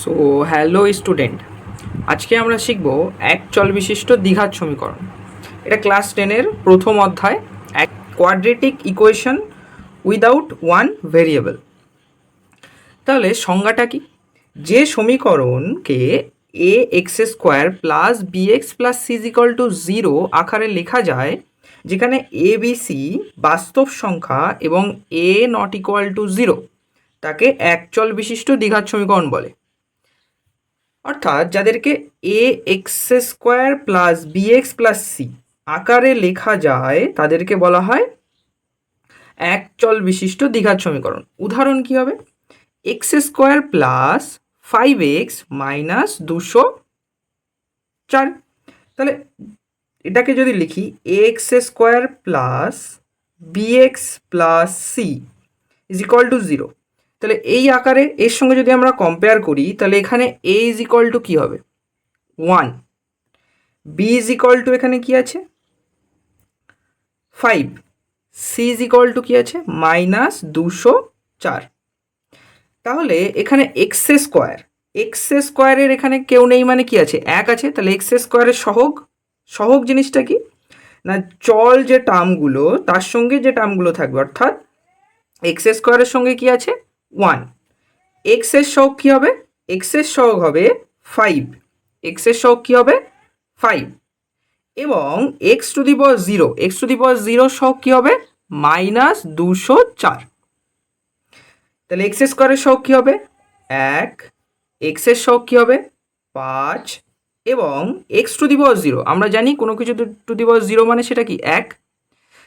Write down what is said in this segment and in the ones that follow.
So hello student, আজকে আমরা শিখব এক চল বিশিষ্ট দ্বিঘাত সমীকরণ। এটা ক্লাস 10-এর প্রথম অধ্যায়, এক quadratic equation without one variable. তাহলে সংজ্ঞাটা কি? যে সমীকরণকে a x square plus b x plus c is equal to 0 আকারে লেখা যায়, যেখানে এ বি সি বাস্তব সংখ্যা এবং এ নট ইকুয়াল টু 0, তাকে এক চল বিশিষ্ট দ্বিঘাত সমীকরণ বলে। অর্থাৎ যাদেরকে a x square plus b x plus c আকারে লেখা যায় তাদেরকে বলা হয় এক চল বিশিষ্ট দ্বিঘাত সমীকরণ। উদাহরণ কি হবে? X square plus 5x minus 204। তাহলে এটাকে যদি লিখি x square plus b x plus c is equal to 0, তাহলে এই আকারে এর সঙ্গে যদি আমরা কম্পেয়ার করি তাহলে এখানে a ইজ ইকুয়াল টু কী হবে? 1, b ইজ ইকুয়াল টু এখানে কি আছে? 5, c ইজ ইকুয়াল টু কী আছে? মাইনাস 204। তাহলে এখানে এক্স স্কোয়ারের এখানে কেউ নেই, মানে কি আছে? 1 আছে। তাহলে এক্স স্কোয়ারের সহগ জিনিসটা কি না, চল যে টার্মগুলো তার সঙ্গে যে টার্মগুলো থাকবে, অর্থাৎ এক্স স্কোয়ারের সঙ্গে কি আছে? 1। এক্সের সহগ কী হবে? এক্সের সহগ হবে 5, এক্সের সহগ কী হবে? 5। এবং এক্স টু দি পাওয়ার 0 সহগ কী হবে? মাইনাস 204। তাহলে এক্স স্কোয়ারের সহগ কী হবে? 1, এক্সের সহগ কী হবে? 5, এবং এক্স টু দি পাওয়ার 0 আমরা জানি কোনো কিছু টু দি পাওয়ার 0 মানে সেটা কি? 1।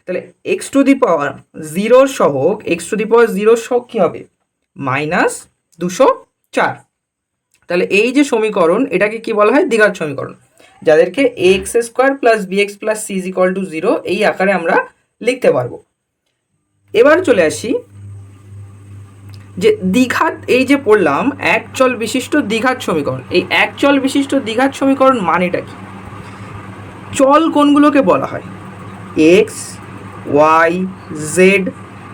তাহলে এক্স টু দি পাওয়ার 0 সহগ, এক্স টু দি পাওয়ার 0 সহগ কী হবে? মাইনাস 204। তাহলে এই যে সমীকরণ, এটাকে কি বলা হয়? দ্বিঘাত সমীকরণ, যাদেরকে a x square plus b x plus c is equal to 0 এই আকারে আমরা লিখতে পারবো। এবার চলে আসি যে দ্বিঘাত, এই যে পড়লাম এক চল বিশিষ্ট দ্বিঘাত সমীকরণ, এই এক চল বিশিষ্ট দ্বিঘাত সমীকরণ মানেটা কি? চল কোনগুলোকে বলা হয়? এক্স, ওয়াই, জেড,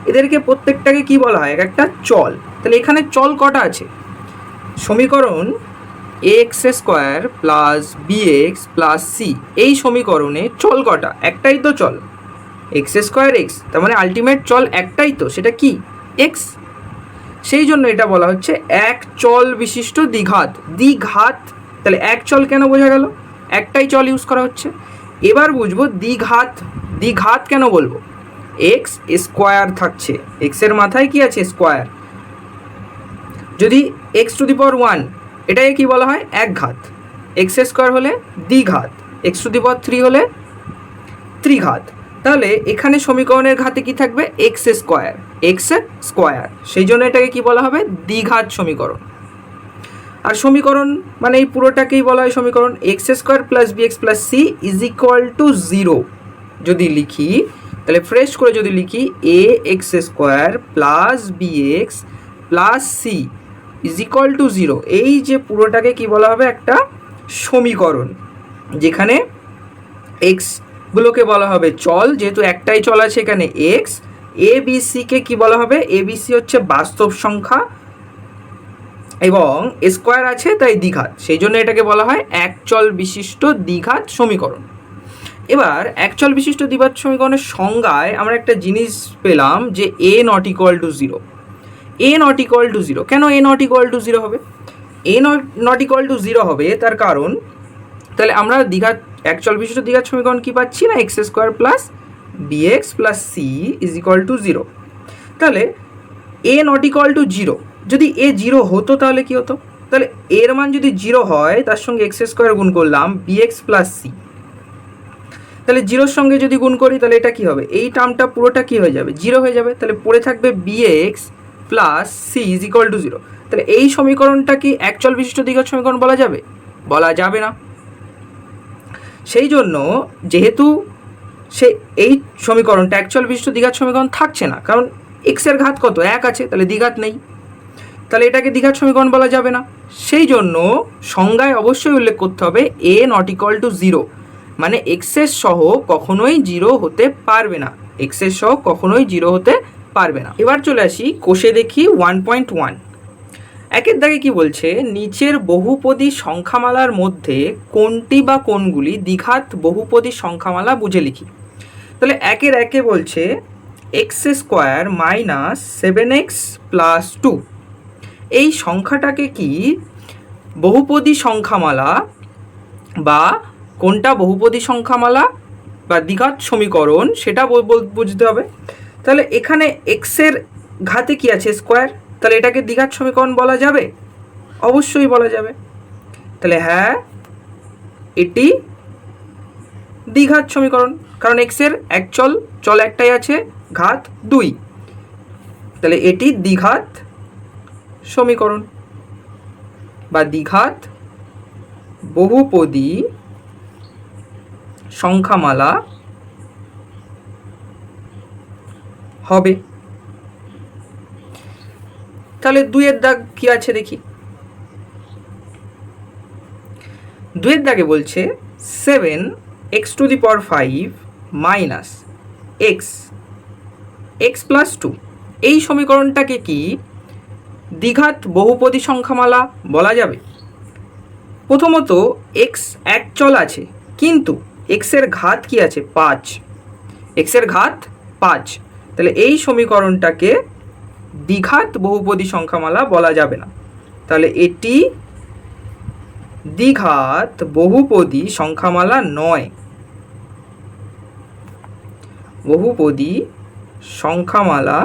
এদেরকে প্রত্যেকটাকে কি বলা হয়? এক একটা চল। তাহলে এখানে চল কটা আছে? সমীকরণ x square plus b x plus c, এই সমীকরণে চল কটা? একটাই তো চল, এক্স স্কোয়ার এক্স, তার মানে আলটিমেট চল একটাই তো, সেটা কি? এক্স। সেই জন্য এটা বলা হচ্ছে এক চল বিশিষ্ট দ্বিঘাত। তাহলে এক চল কেন বোঝা গেল? একটাই চল ইউজ করা হচ্ছে। এবার বুঝবো দ্বিঘাত কেন বলবো? এক্স স্কোয়ার থাকছে, এক্সের মাথায় কি আছে? স্কোয়ার। যদি এক্স টু দি পাওয়ার 1, এটাকে কি বলা হয়? এক ঘাত। এক্স স্কোয়ার হলে দ্বিঘাত, এক্স টু দি পাওয়ার 3 হলে ত্রিঘাত। তাহলে এখানে সমীকরণের ঘাতে কি থাকবে? এক্স স্কোয়ার, সেই জন্য এটাকে কি বলা হবে? দ্বিঘাত সমীকরণ। আর সমীকরণ মানে এই পুরোটাকেই বলা হয় সমীকরণ। X square plus b x plus c is equal to 0 যদি লিখি, তাহলে ফ্রেশ করে যদি লিখি a x square plus b x plus c is equal to 0, এই যে পুরোটাকে কি বলা হবে? একটা সমীকরণ, যেখানে এক্সগুলোকে বলা হবে চল, যেহেতু একটাই চল আছে এখানে এক্স। এ বি সিকে কী বলা হবে? এ বি সি হচ্ছে বাস্তব সংখ্যা এবং স্কোয়ার আছে, তাই দ্বিঘাত, সেই জন্য এটাকে বলা হয় এক চল বিশিষ্ট দ্বিঘাত সমীকরণ। এবার এক চল বিশিষ্ট দ্বিঘাত সমীকরণের সংজ্ঞায় আমরা একটা জিনিস পেলাম যে a not equal to 0। A not equal to 0 কেন? এ নট ইকুয়াল টু 0 হবে? এ নট ইকুয়াল টু 0 হবে তার কারণ, তাহলে আমরা এক চল বিশিষ্ট দ্বিঘাত সমীকরণ কি পাচ্ছি না? X square plus b x plus c is equal to 0। তাহলে এ নট ইকুয়াল টু 0, যদি এ 0 হতো তাহলে কি হতো? তাহলে এর মান যদি 0 হয় তার সঙ্গে এক্স স্কোয়ার গুণ করলাম বি এক্স প্লাস সি, তাহলে 0-র সঙ্গে যদি গুণ করি তাহলে এটা কি হবে? এই টার্মটা পুরোটা কি হয়ে যাবে? 0 হয়ে যাবে। তাহলে পড়ে থাকবে b x plus c is equal to 0। তাহলে এই সমীকরণটা কি এক চল বিশিষ্ট দ্বিঘাত সমীকরণ বলা যাবে? বলা যাবে না। সেই জন্য যেহেতু এই সমীকরণটা এক চল বিশিষ্ট দ্বিঘাত সমীকরণ থাকছে না, কারণ এক্সের ঘাত কত? 1 আছে, তাহলে দ্বিঘাত নেই, তাহলে এটাকে দ্বিঘাত সমীকরণ বলা যাবে না। সেই জন্য সংজ্ঞায় অবশ্যই উল্লেখ করতে হবে এ নট ইকুয়াল টু 0, মানে এক্সের সহগ কখনোই 0 হতে পারবে না, এক্সের সহগ কখনোই 0 হতে পারবে না। এবার চলে আসি কোষে দেখি 1.1। একের দাগে কি বলছে, নিচের বহুপদী সংখ্যামালার মধ্যে কোনটি বা কোনগুলি দ্বিঘাত বহুপদী সংখ্যামালা বুঝে লিখি। তাহলে একের একে বলছে x square minus 7x plus 2, এই সংখ্যাটাকে কি বহুপদী সংখ্যামালা বা কোনটা বহুপদী সংখ্যামালা বা দ্বিঘাত সমীকরণ সেটা বুঝতে হবে। তাহলে এখানে এক্সের ঘাতে কি আছে, স্কোয়ার, তাহলে এটাকে দ্বিঘাত সমীকরণ বলা যাবে? অবশ্যই বলা যাবে। তাহলে হ্যাঁ, এটি দ্বিঘাত সমীকরণ, কারণ এক্সের এক চল একটাই আছে, ঘাত 2, তাহলে এটি দ্বিঘাত সমীকরণ বা দ্বিঘাত বহুপদী সংখ্যামালা হবে। তাহলে 2-এর দাগ কি আছে দেখি। 2-এর দাগে বলছে 7x⁵ মাইনাস x প্লাস 2, এই সমীকরণটাকে কি দ্বিঘাত বহুপদী সংখ্যামালা বলা যাবে? প্রথমত এক্স এক চল আছে, কিন্তু এক্সের ঘাত কি আছে, 5, এক্সের ঘাত 5, তাহলে এই সমীকরণটাকে দ্বিঘাত বহুপদী সংখ্যামালা বলা যাবে না। তাহলে এটি দ্বিঘাত বহুপদী সংখ্যামালা নয়, বহুপদী সংখ্যামালা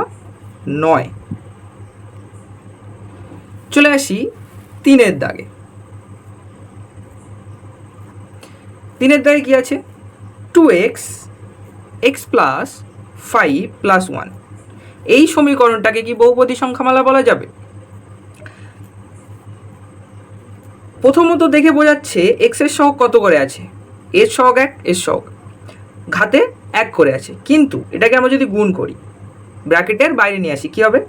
নয়। চলে আসি 3-এর দাগে। 3-এর দাগে কি আছে, 2x প্লাস 5 প্লাস 1, এই সমীকরণটাকে কি বহুপদী সংখ্যামালা বলা যাবে? প্রথমত দেখে বোঝাচ্ছে এক্সের সহগ কত করে আছে, এর সহগ 1, এর সহগ ঘাতে 1 করে আছে, কিন্তু এটাকে আমরা যদি গুণ করি, ব্র্যাকেটের বাইরে নিয়ে আসি, কি হবে,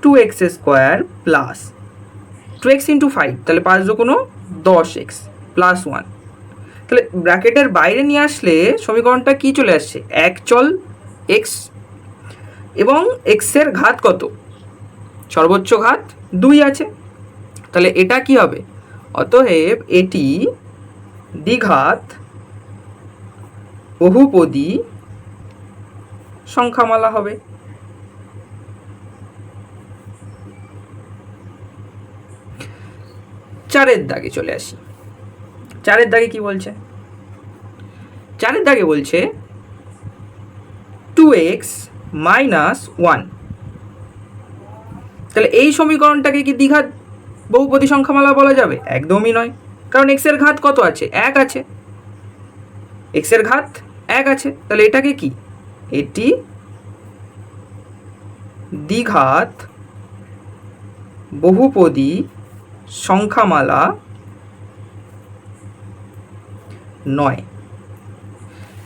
2x² প্লাস 2x ইন্টু 5, তাহলে 5 দুগুণ 10x প্লাস 1, তাহলে ব্র্যাকেটের বাইরে নিয়ে আসলে সমীকরণটা কি চলে আসছে, এক চল x এবং এক্সের ঘাত কত, সর্বোচ্চ ঘাত 2 আছে, তাহলে এটা কি হবে, অতএব এটি দ্বিঘাত বহুপদী সংখ্যামালা হবে। চারের দাগে চলে আসি। 4-এর দাগে কি বলছে, 4-এর দাগে বলছে 2x মাইনাস 1, তাহলে এই সমীকরণটাকে কি দ্বিঘাত বহুপদী সংখ্যামালা বলা যাবে? একদমই নয়, কারণ এক্সের ঘাত কত আছে, 1 আছে, এক্সের ঘাত 1 আছে, তাহলে এটাকে কি, এটি দ্বিঘাত বহুপদী সংখ্যামালা নয়।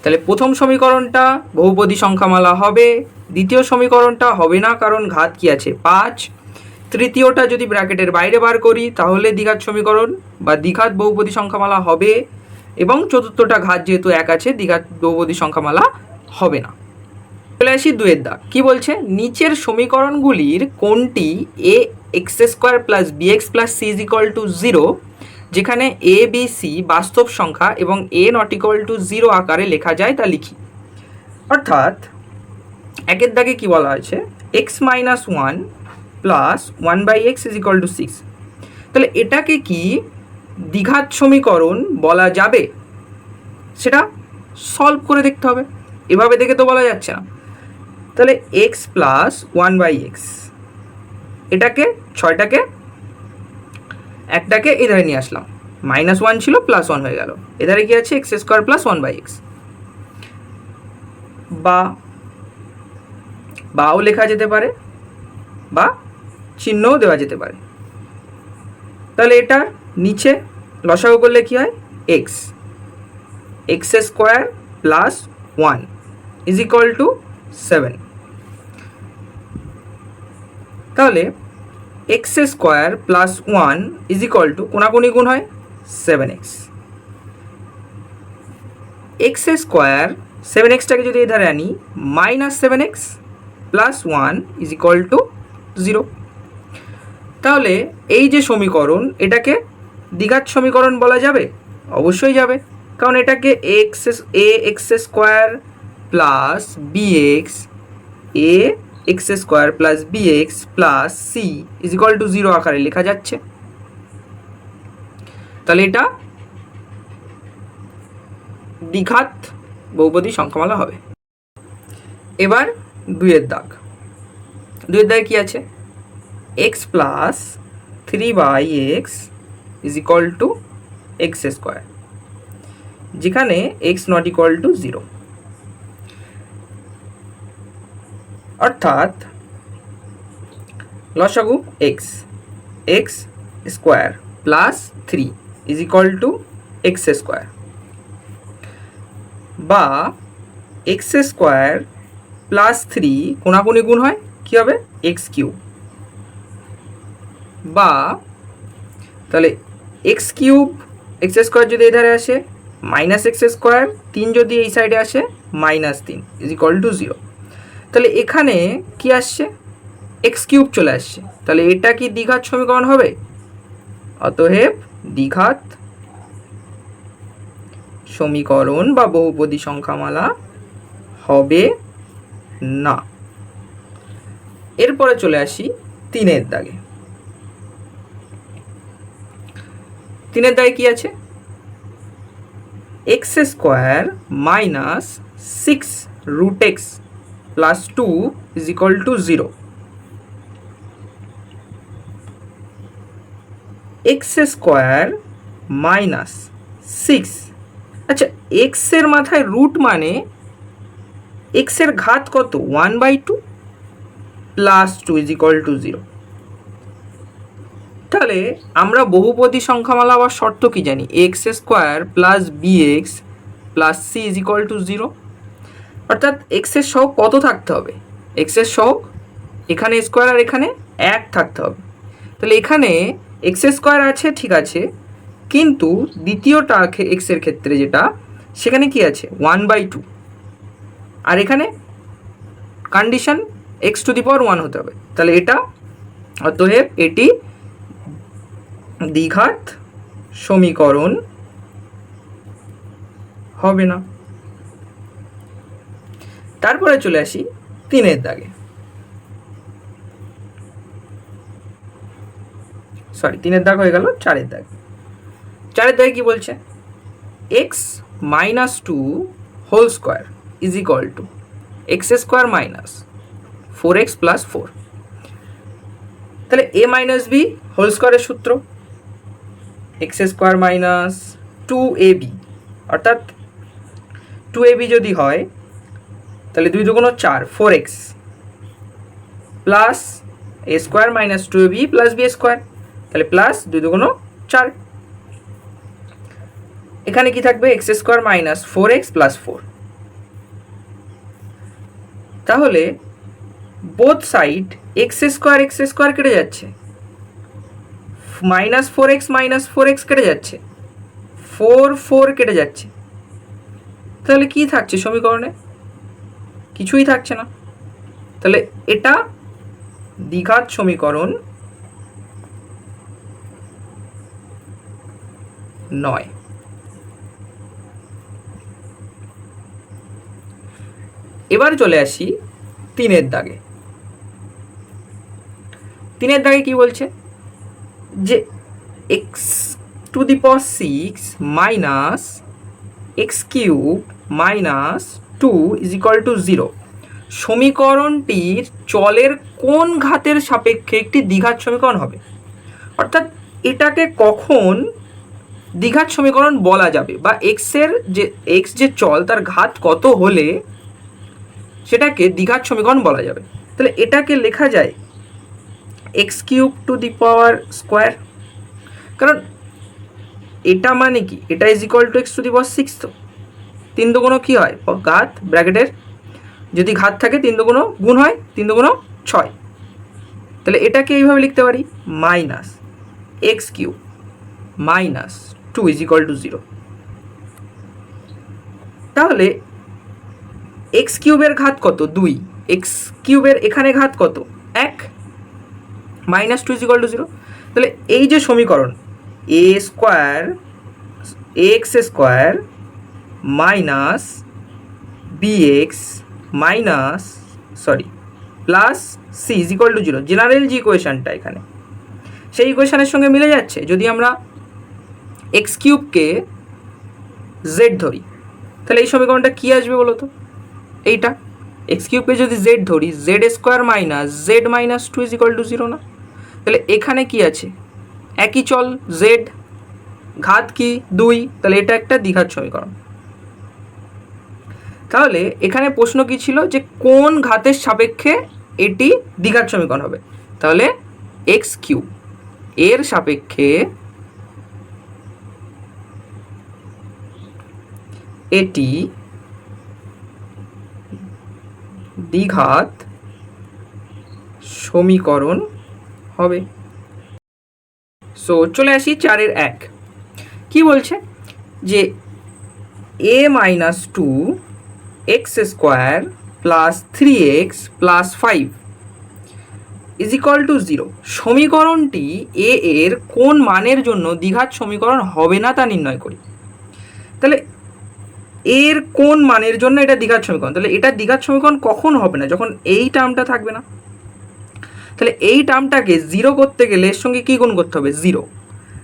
তাহলে প্রথম সমীকরণটা বহুপদী সংখ্যামালা হবে, দ্বিতীয় সমীকরণটা হবে না, কারণ ঘাত কি আছে, 5, তৃতীয়টা যদি ব্র্যাকেটের বাইরে বার করি তাহলে দ্বিঘাত সমীকরণ বা দ্বিঘাত বহুপদী সংখ্যামালা হবে, এবং চতুর্থটা ঘাত যেহেতু 1 আছে, দ্বিঘাত বহুপদী সংখ্যামালা হবে না। চলে আসি 2-এর দাগ। কি বলছে, নিচের সমীকরণগুলির কোনটি ax² plus bx plus c = 0, যেখানে a b c বাস্তব সংখ্যা এবং a ≠ 0 আকারে লেখা যায় তা লিখি। অর্থাৎ একের দাগে কি বলা হয়েছে, x - 1 প্লাস 1/x = 6, তাহলে এটাকে কি দ্বিঘাত সমীকরণ বলা যাবে? সেটা সলভ করে দেখতে হবে, এভাবে দেখে তো বলা যাচ্ছে না। তাহলে x প্লাস 1/x, এটাকে 6টাকে একটাকে এধারে নিয়ে আসলাম, -1 ছিল +1 হয়ে গেল, এধারে কি আছে, x² প্লাস 1/x, বাও লেখা যেতে পারে বা চিহ্নও দেওয়া যেতে পারে। তাহলে এটা নিচে লসাগু করলে কি হয়, x² প্লাস 1 = 7, তাহলে x² প্লাস 1 = কোনাকুনি গুণ হয় 7x, x² 7xটাকে যদি এধারে আনি, -7x প্লাস 1 = 0, তাহলে এই যে সমীকরণ, এটাকে দ্বিঘাত সমীকরণ বলা যাবে? অবশ্যই যাবে, কারণ এটাকে x square plus b x x square plus b x plus c is equal to 0 আকারে লেখা যাচ্ছে। তাহলে এটা দ্বিঘাত বহুপদী সংখ্যামালা হবে। এবার দুইয়ের দাগে কি আছে? X plus 3/x is equal to x square, যেখানে এক্স নট ইকুয়াল টু 0, অর্থাৎ লসাগু x square plus 3 is equal to x square, বা এক্স স্কোয়ার প্লাস 3 কোনাকুনি গুণ হয়, কী হবে? এক্স কিউব, বা তাহলে এক্স কিউব এক্স স্কোয়ার যদি এই ধারে আসে মাইনাস এক্স স্কোয়ার, 3 যদি এই সাইডে আসে -3 ইজ ইকুয়াল টু 0। তাহলে এখানে কি আসছে? এক্স কিউব চলে আসছে। তাহলে এটা কি দ্বিঘাত সমীকরণ হবে? অতএব দ্বিঘাত সমীকরণ বা বহুপদী সংখ্যামালা হবে না। এরপরে চলে আসি 3-এর দাগে। 3-এর দাগে কি আছে? X square minus 6√x plus 2 is equal to 0। X square minus 6, আচ্ছা এক্সের মাথায় রুট মানে এক্সের ঘাত কত? 1/2 প্লাস 2 ইজ ইকুয়াল টু 0। তাহলে আমরা বহুপদী সংখ্যামালা বা শর্ত কি জানি? X square plus b x plus c is equal to 0, অর্থাৎ এক্সের সহগ কত থাকতে হবে? এক্সের সহগ এখানে স্কোয়ার আর এখানে 1 থাকতে হবে। তাহলে এখানে এক্স স্কোয়ার আছে, ঠিক আছে, কিন্তু দ্বিতীয়টা এক্সের ক্ষেত্রে যেটা, সেখানে কি আছে? 1/2, আর এখানে কন্ডিশন x⁴ হতে হবে। তাহলে এটা, অতএব এটি দ্বিঘাত সমীকরণ হবে না। তারপরে চলে আসি 3-এর দাগে। 3-এর দাগ হয়ে গেল, 4-এর দাগ। 4-এর দাগে কি বলছে? X minus 2 whole square is equal to x square minus 4x plus 4। তাহলে a মাইনাস বি হোল স্কোয়ারের সূত্র এক্স স্কোয়ার মাইনাস 2ab, অর্থাৎ 2ab যদি হয় তাহলে 2 দুগুণ 4, 4x plus a square minus 2ab plus b square, তাহলে প্লাস 2 দুগুণ 4। এখানে কি থাকবে? X square minus 4x plus 4। তাহলে বোথ সাইড এক্স স্কোয়ার কেটে যাচ্ছে, -4x কেটে যাচ্ছে, 4 কেটে যাচ্ছে। তাহলে কি থাকছে সমীকরণে? কিছুই থাকছে না। তাহলে এটা দ্বিঘাত সমীকরণ নয়। এবার চলে আসি 3-এর দাগে। 3-এর দাগে কি বলছে? যে x⁶ minus x³ minus 2 is equal to 0 সমীকরণটির চলের কোন ঘাতের সাপেক্ষে একটি দ্বিঘাত সমীকরণ হবে? অর্থাৎ এটাকে কখন দ্বিঘাত সমীকরণ বলা যাবে, বা এক্স যে চল তার ঘাত কত হলে সেটাকে দ্বিঘাত সমীকরণ বলা যাবে? তাহলে এটাকে লেখা যায় x³², কারণ এটা মানে কি? এটা ইজ ইকুয়াল টু x⁶ তো 3 দুগুণ কি হয়? ঘাত, ব্র্যাকেটের যদি ঘাত থাকে 3 দুগুণ গুণ হয়, 3 দুগুণ 6। তাহলে এটাকে এইভাবে লিখতে পারি minus x³ minus 2 is equal to 0। তাহলে x³ ঘাত কত? 2, x³ এখানে ঘাত কত? 1, minus two is equal to zero. তাহলে এই যে সমীকরণ a square x square minus b x minus plus c is equal to zero, general যে ইকুয়েশানটা এখানে সেই ইকুয়েশানের সঙ্গে মিলে যাচ্ছে। যদি আমরা এক্স কিউবকে জেড ধরি তাহলে এই সমীকরণটা কী আসবে বলো তো? এইটা এক্স কিউবকে যদি জেড ধরি, z square minus z minus two is equal to zero না? তাহলে এখানে কি আছে? একই চল, জেড, ঘাত কি 2, তাহলে এটা একটা দ্বিঘাত সমীকরণ। তাহলে এখানে প্রশ্ন কি ছিল যে কোন ঘাতের সাপেক্ষে এটি দ্বিঘাত সমীকরণ হবে? তাহলে এক্স কিউব এর সাপেক্ষে এটি দ্বিঘাত সমীকরণ হবে। সো চলে আসি 4-এর 1। কি বলছে যে a minus two x square plus 3x plus 5 is equal to zero. সমীকরণটি এ এর কোন মানের জন্য দ্বিঘাত সমীকরণ হবে না তা নির্ণয় করি। তাহলে এর কোন মানের জন্য এটা দ্বিঘাত সমীকরণ? তাহলে এটা দ্বিঘাত সমীকরণ কখন হবে না? যখন এই টার্মটা থাকবে না। তাহলে এই টার্মটাকে জিরো করতে গেলে এর সঙ্গে কী গুণ করতে হবে? জিরো।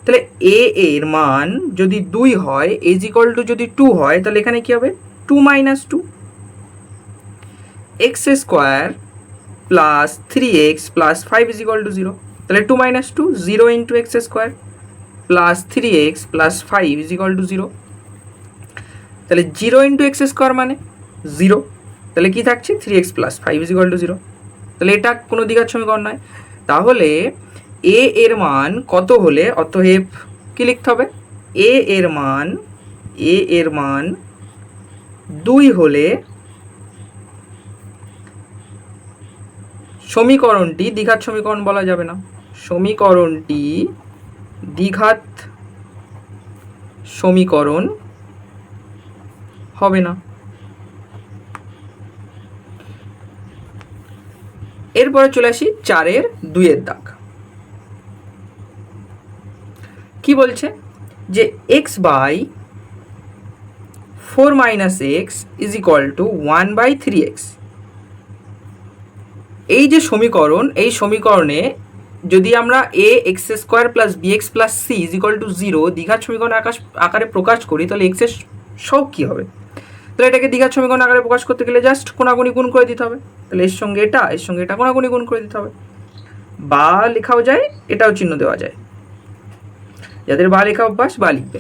তাহলে এ এর মান যদি 2 হয়, ইজ ইকুয়াল টু যদি 2 হয়, তাহলে এখানে কী হবে? 2 minus 2 x square plus 3x plus 5 is equal to zero. তাহলে 2 minus 2 zero into x square plus 3x plus 5 is equal to zero. তাহলে জিরো ইন্টু এক্স স্কোয়ার মানে জিরো, তাহলে কী থাকছে? 3x plus 5 is equal to zero. তাহলে এটা কোনো দ্বিঘাত সমীকরণ নয়। তাহলে এ এর মান কত হলে অতএব কী লিখতে হবে? এ এর মান 2 হলে সমীকরণটি দ্বিঘাত সমীকরণ বলা যাবে না। সমীকরণটি দ্বিঘাত সমীকরণ হবে না। এরপরে চলে আসি 4-এর 2-এর দাগ। কি বলছে যে x by 4 minus x is equal to 1/3x। এই যে সমীকরণ, এই সমীকরণে যদি আমরা a x square plus b x plus c is equal to zero দ্বিঘাত সমীকরণ আকারে প্রকাশ করি, তাহলে এক্সের সহগ কী হবে? তাহলে এটাকে দ্বিঘাত সমীকরণ আকারে প্রকাশ করতে গেলে জাস্ট কোনাগুনি গুণ করে দিতে হবে। তাহলে এর সঙ্গে এটা কোনাগুনি গুণ করে দিতে হবে। বা লেখাও যায়, এটাও চিহ্ন দেওয়া যায়। যাদের বা লেখা অভ্যাস বা লিখবে।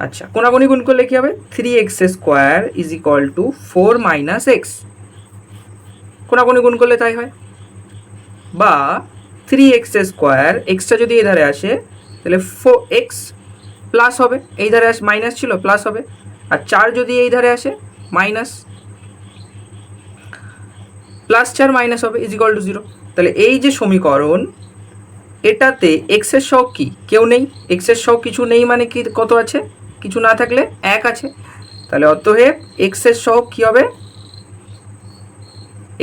আচ্ছা, কোনাগুনি গুণ করলে কী হবে? 3x square is equal to 4 minus x. কোনাগুনি গুণ করলে তাই হয়। বা 3x স্কোয়ার, এক্সটা যদি এই ধারে আসে তাহলে 4x প্লাস হবে, এই ধারে আসে মাইনাস ছিল প্লাস হবে, আর 4 যদি এই ধারে আসে মাইনাস, প্লাস 4 মাইনাস হবে ইজ ইকুয়াল টু জিরো। তাহলে এই যে সমীকরণ, এটাতে এক্সের সহগ কি? কেউ নেই। এক্সের সহগ কিছু নেই মানে কি? কত আছে? কিছু না থাকলে 1 আছে। তাহলে অতএব এক্সের সহগ কী হবে?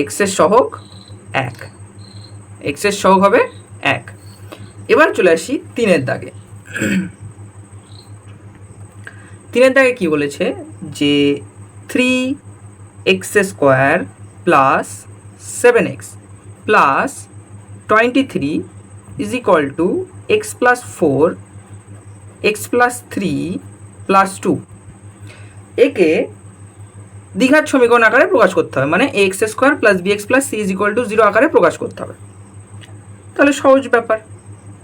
এক্সের সহগ 1। এক্সের সহগ হবে 1। এবার চলে আসি 3-এর দাগে। 3-এর দাগে কী বলেছে যে 3x square plus 7x plus 23 is equal to x plus 4 x plus 3 plus 2। একে দ্বিঘাত সমীকরণ আকারে প্রকাশ করতে হবে, মানে x square plus b x plus c is equal to zero আকারে প্রকাশ করতে হবে। তাহলে সহজ ব্যাপার,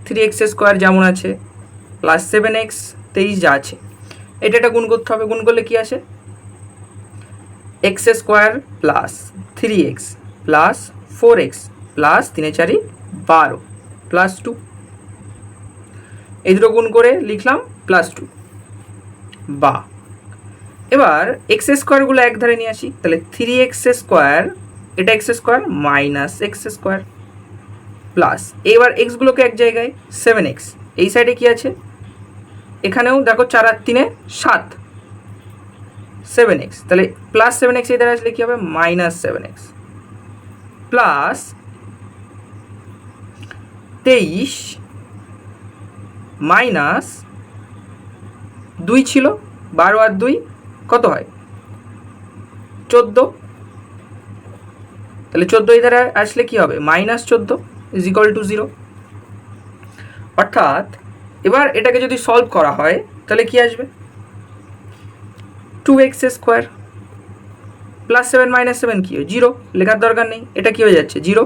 3x স্কোয়ার যেমন আছে প্লাস 7x 23 যা আছে, এটা গুণ করতে হবে। গুণ করলে কি আসে? X square plus 3x plus 4x plus 3 4 12 plus 2। এই দুটো গুণ করে লিখলাম প্লাস 2। বা এবার এক্স স্কোয়ারগুলো এক ধারে নিয়ে আসি। তাহলে 3x স্কোয়ার, এটা x square minus x square plus, এবার এক্সগুলোকে এক জায়গায় 7x, এই সাইডে কি আছে? এখানেও দেখো 4 আর 3 7, 7x। তাহলে প্লাস 7x এই ধারে আসলে কী হবে? মাইনাস 7x প্লাস 23 মাইনাস 2 ছিল, 12 আর 2 কত হয় 14, তাহলে 14 এই ধারে আসলে কি হবে -14 ইজ ইকুয়াল টু 0। অর্থাৎ এবার এটাকে যদি সলভ করা হয় তাহলে কি আসবে 2x স্কোয়ার প্লাস 7 মাইনাস 7 কি হয় 0, লেখার দরকার নেই, এটা কি হয়ে যাচ্ছে 0।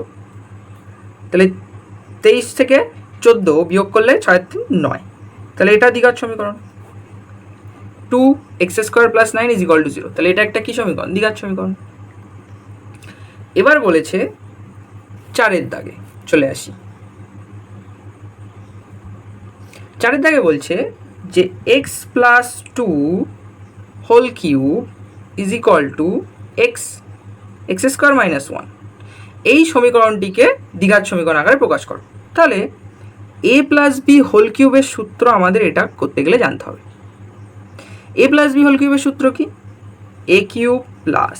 তাহলে 23 থেকে 14 বিয়োগ করলে 6 3 9, তাহলে এটা দ্বিঘাত সমীকরণ 2x square plus 9 is equal to 0। তাহলে এটা একটা কি সমীকরণ দ্বিঘাত সমীকরণ। এবার বলেছে 4-এর দাগে চলে আসি। 4-এর দাগে বলছে যে x plus 2 whole cube is equal to x square minus 1, এই সমীকরণটিকে দ্বিঘাত সমীকরণ আকারে প্রকাশ করো। তাহলে a প্লাস বি হোল কিউবের সূত্র আমাদের এটা করতে গেলে জানতে হবে। a প্লাস বি হোল কিউবের সূত্র কি a cube plus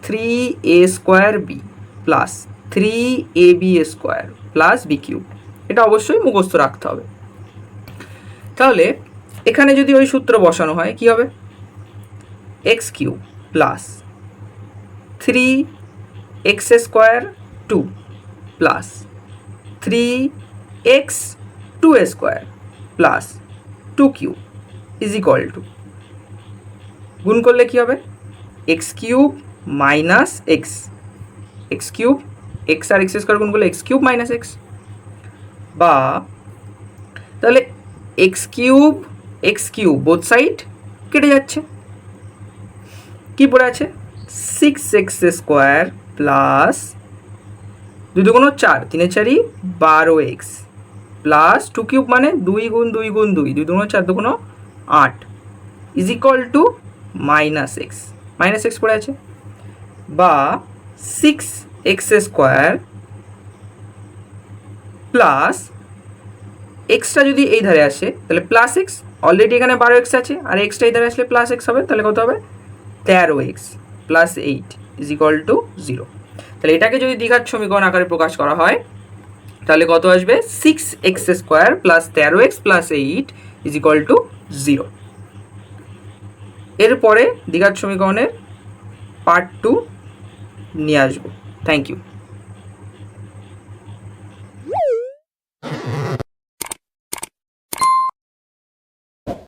3a square b plus 3ab square plus b cube, এটা অবশ্যই মুখস্থ রাখতে হবে। তাহলে এখানে যদি ওই সূত্র বসানো হয় কি হবে x cube plus 3x square 2 plus 3x 2 square plus 2 cube is equal two, গুণ করলে কি হবে x cube minus x cube, x আর x স্কোয়ার গুণ করলে x কিউব মাইনাস x, বা তাহলে x কিউব বোথ সাইড কেটে যাচ্ছে, কি পড়ে আছে 6x স্কোয়ার প্লাস 2 দুগুণ 4, 3 4 12x প্লাস 2 কিউব মানে 2 গুণ 2 গুণ 2, 2 দুগুণ 4 দুগুণ 8 is equal two minus x পড়ে আছে, বা 6x স্কোয়ার প্লাস এক্সটা যদি এই ধারে আসে তাহলে প্লাস এক্স, অলরেডি এখানে 12x আছে আর এক্সটা এই ধারে আসলে প্লাস এক্স হবে, তাহলে কত হবে 13x plus 8 is equal to 0। তাহলে এটাকে যদি দ্বিঘাত সমীকরণ আকারে প্রকাশ করা হয় তাহলে কত আসবে 6x square plus 13x plus 8 is equal to 0। এরপরে দ্বিঘাত সমীকরণের পার্ট 2 নিয়ে আসবো। Thank you.